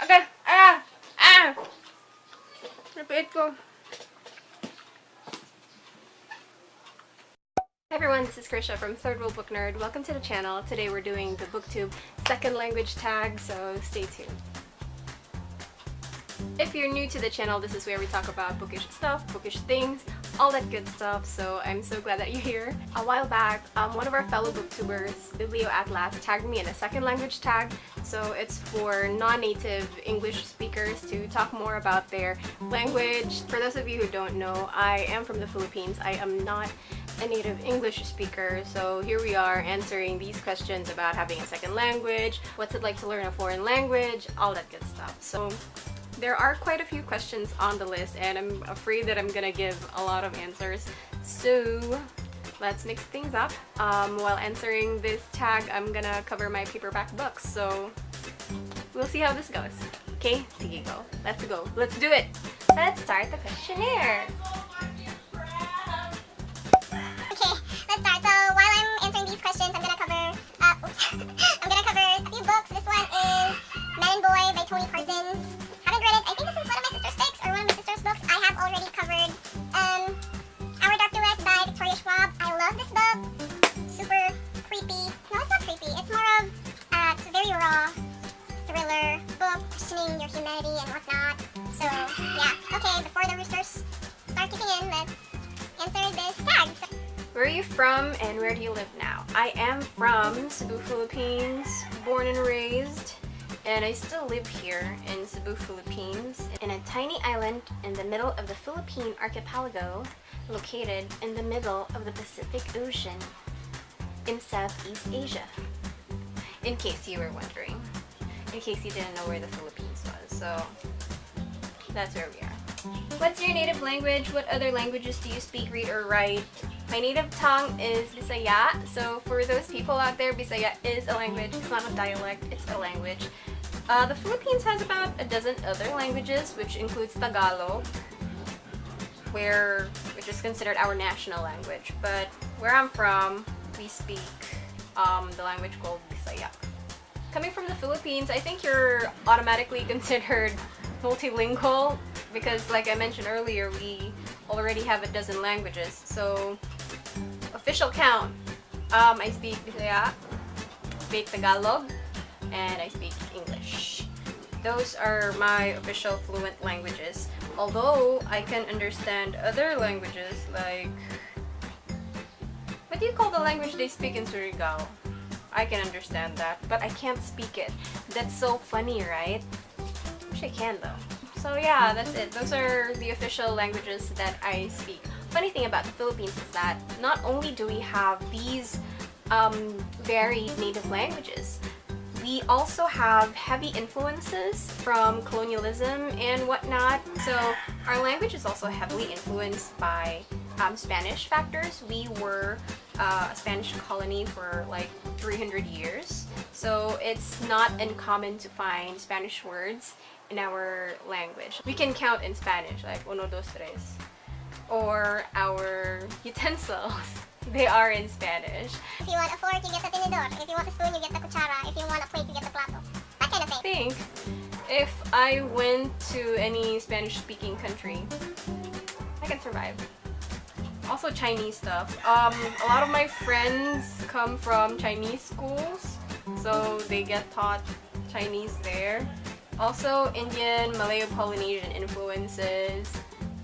Okay. Ah! Repeat ko. Hi everyone, this is Krisha from Third World Book Nerd. Welcome to the channel. Today we're doing the Booktube second language tag, so stay tuned. If you're new to the channel, this is where we talk about bookish stuff, bookish things, all that good stuff, so I'm so glad that you're here. A while back, one of our fellow booktubers, Biblio Atlas, tagged me in a second language tag, so it's for non-native English speakers to talk more about their language. For those of you who don't know, I am from the Philippines. I am not a native English speaker, so here we are answering these questions about having a second language, what's it like to learn a foreign language, all that good stuff. So there are quite a few questions on the list and I'm afraid that I'm gonna give a lot of answers, so let's mix things up. While answering this tag, I'm gonna cover my paperback books, so we'll see how this goes. Okay, sige, go. Let's go. Let's do it! Let's start the questionnaire! Let's start. So while I'm answering these questions, I'm gonna cover I'm gonna cover a few books. This one is Man and Boy by Tony Parsons. Haven't read it. I think this is one of my sister's picks or one of my sister's books. I have already covered Our Dark Duet by Victoria Schwab. I love this book. Super creepy. No, it's not creepy. It's more of it's a very raw thriller book, questioning your humanity and whatnot. So yeah. Okay, before the roosters start kicking in, let's answer this tag. Where are you from and where do you live now? I am from Cebu, Philippines, born and raised, and I still live here in Cebu, Philippines, in a tiny island in the middle of the Philippine archipelago, located in the middle of the Pacific Ocean in Southeast Asia. In case you were wondering, in case you didn't know where the Philippines was, so that's where we are. What's your native language? What other languages do you speak, read, or write? My native tongue is Bisaya, so for those people out there, Bisaya is a language. It's not a dialect, it's a language. The Philippines has about a dozen other languages, which includes Tagalog, which is considered our national language. But where I'm from, we speak the language called Bisaya. Coming from the Philippines, I think you're automatically considered multilingual because, like I mentioned earlier, we already have a dozen languages. So official count, I speak Bisaya, speak Tagalog, and I speak English. Those are my official fluent languages. Although I can understand other languages like, what do you call the language they speak in Surigao? I can understand that, but I can't speak it. That's so funny, right? Wish I can though. So yeah, that's it. Those are the official languages that I speak. Funny thing about the Philippines is that not only do we have these varied native languages, we also have heavy influences from colonialism and whatnot. So our language is also heavily influenced by Spanish factors. We were a Spanish colony for like 300 years. So it's not uncommon to find Spanish words in our language. We can count in Spanish, like uno, dos, tres. Or our utensils, they are in Spanish. If you want a fork, you get the tinidor. If you want a spoon, you get the cuchara. If you want a plate, you get the plato. That kind of thing. I think if I went to any Spanish-speaking country, I can survive. Also Chinese stuff. A lot of my friends come from Chinese schools, so they get taught Chinese there. Also Indian, Malayo-Polynesian influences,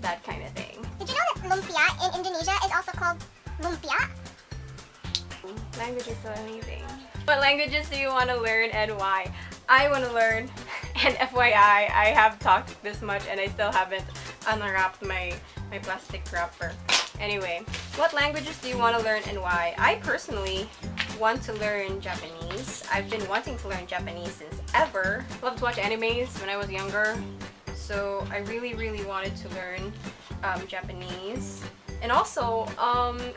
that kind of thing. Did you know that lumpia in Indonesia is also called lumpia? Language is so amazing. What languages do you want to learn and why? I want to learn, and FYI, I have talked this much and I still haven't unwrapped my plastic wrapper. Anyway, what languages do you want to learn and why? I personally want to learn Japanese. I've been wanting to learn Japanese since ever. Loved to watch animes when I was younger, so I really wanted to learn Japanese. And also,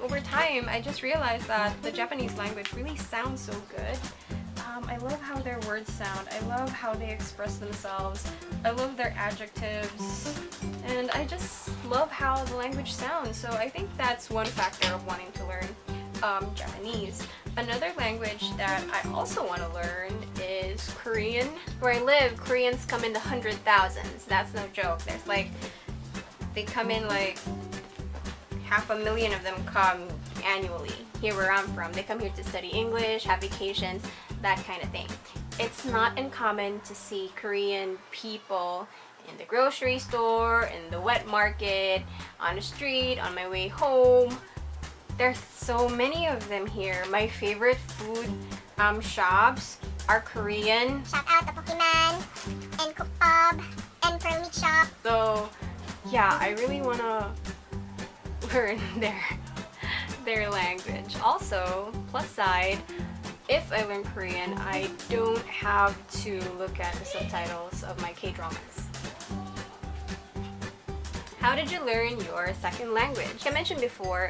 over time, I just realized that the Japanese language really sounds so good. I love how their words sound. I love how they express themselves. I love their adjectives. And I just love how the language sounds. So I think that's one factor of wanting to learn Japanese. Another language that I also want to learn is Korean. Where I live, Koreans come in the 100,000s. That's no joke. There's like, they come in like 500,000 of them come annually here where I'm from. They come here to study English, have vacations, that kind of thing. It's not uncommon to see Korean people in the grocery store, in the wet market, on the street, on my way home. There's so many of them here. My favorite food shops are Korean. Shout out the Pokemon and Cookpub and Pearl Meat Shop. So yeah, I really want to learn their language. Also, plus side, if I learn Korean, I don't have to look at the subtitles of my K-dramas. How did you learn your second language? Like I mentioned before,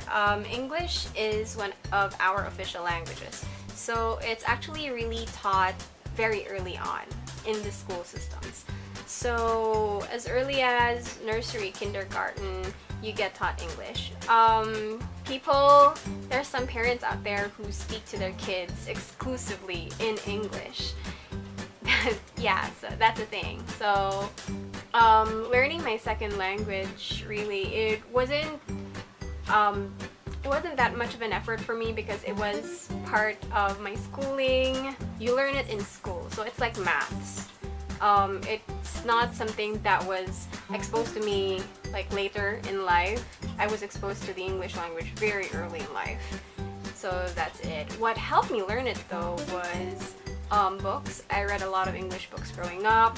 English is one of our official languages. So it's actually really taught very early on in the school systems. So as early as nursery, kindergarten, you get taught English. There's some parents out there who speak to their kids exclusively in English. Yeah, so that's a thing. So learning my second language, really, it wasn't that much of an effort for me because it was part of my schooling. You learn it in school, so it's like maths. It's not something that was exposed to me like later in life. I was exposed to the English language very early in life. So that's it. What helped me learn it though was books. I read a lot of English books growing up,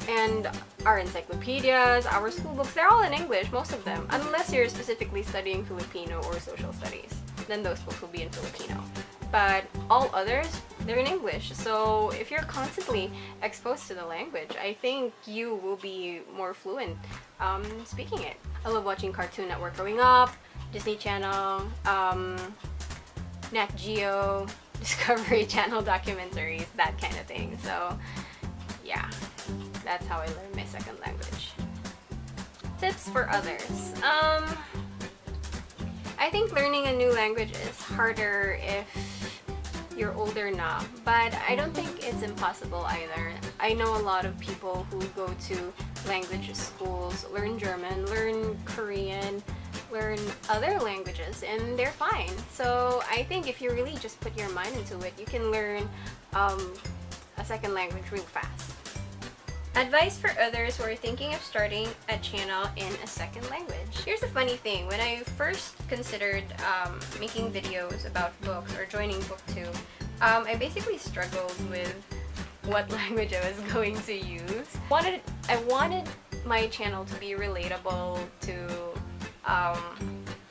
and our encyclopedias, our school books, they're all in English, most of them, unless you're specifically studying Filipino or social studies. Then those books will be in Filipino. But all others, they're in English. So if you're constantly exposed to the language, I think you will be more fluent speaking it. I love watching Cartoon Network growing up, Disney Channel, Nat Geo, Discovery Channel documentaries, that kind of thing. So yeah, that's how I learned my second language. Tips for others. I think learning a new language is harder if you're older now, but I don't think it's impossible either. I know a lot of people who go to language schools, learn German, learn Korean, learn other languages, and they're fine. So I think if you really just put your mind into it, you can learn a second language real fast. Advice for others who are thinking of starting a channel in a second language. Here's the funny thing. When I first considered making videos about books or joining Booktube, I basically struggled with what language I was going to use. I wanted my channel to be relatable to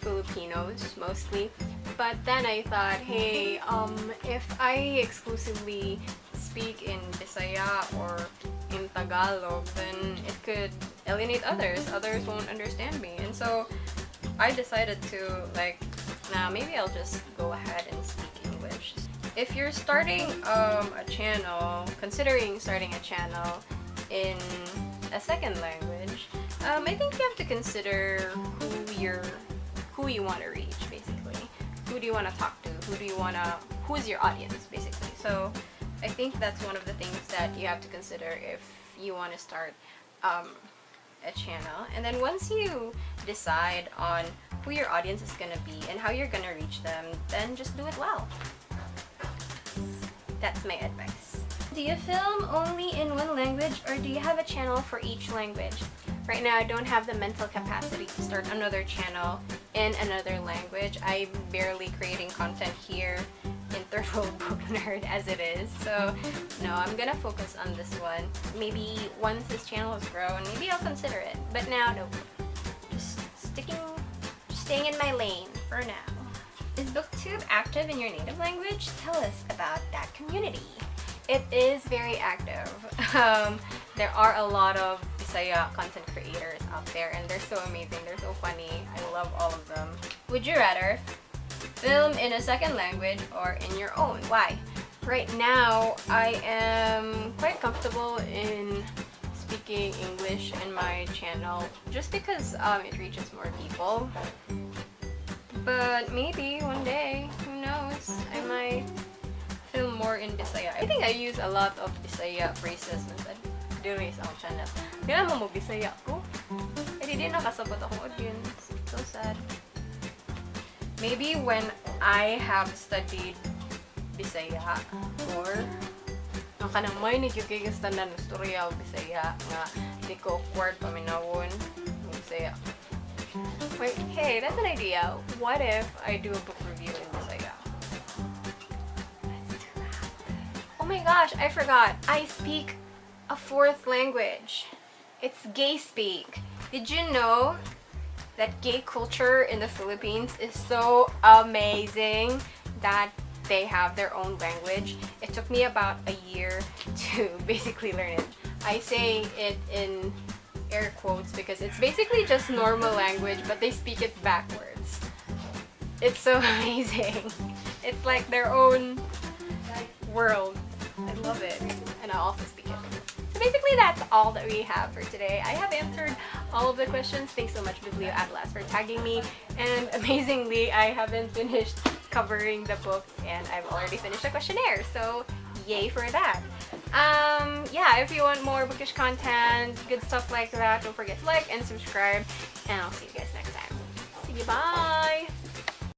Filipinos mostly, but then I thought, hey, if I exclusively speak in Bisaya or in Tagalog, then it could alienate others. Others won't understand me. And so I decided to, like, nah, maybe I'll just go ahead and speak English. If you're starting a channel, considering starting a channel in a second language, I think you have to consider who you want to reach, basically. Who do you want to talk to? Who's your audience, basically. So I think that's one of the things that you have to consider if you want to start a channel. And then once you decide on who your audience is going to be and how you're going to reach them, then just do it well. That's my advice. Do you film only in one language, or do you have a channel for each language? Right now I don't have the mental capacity to start another channel in another language. I'm barely creating content here in Third World Book Nerd as it is. So no, I'm gonna focus on this one. Maybe once this channel has grown, maybe I'll consider it. But now, no. Just staying in my lane for now. Is Booktube active in your native language? Tell us about that community. It is very active. There are a lot of Bisaya content creators out there, and they're so amazing. They're so funny. I love all of them. Would you rather film in a second language or in your own? Why? Right now, I am quite comfortable in speaking English in my channel just because it reaches more people. But maybe one day, who knows, I might film more in Bisaya. I think I use a lot of Bisaya phrases na diri sa akong channel. Di na mo Bisaya ko. Eh di nakasabot akong audience. So sad. Maybe when I have studied Bisaya or ang kanang may nag-yung tanan ng storya o Bisaya nga di ko awkward paminawon Bisaya. Wait, hey, that's an idea. What if I do a book review in Bisaya? Let's do that. Oh my gosh, I forgot. I speak a fourth language. It's gay speak. Did you know that gay culture in the Philippines is so amazing that they have their own language? It took me about a year to basically learn it. I say it in air quotes because it's basically just normal language, but they speak it backwards. It's so amazing. It's like their own world. I love it. And I also speak it. So basically that's all that we have for today. I have answered all of the questions. Thanks so much Biblio Atlas for tagging me, and amazingly I haven't finished covering the book and I've already finished the questionnaire, so yay for that. Yeah, if you want more bookish content, good stuff like that, don't forget to like and subscribe, and I'll see you guys next time. See you, bye!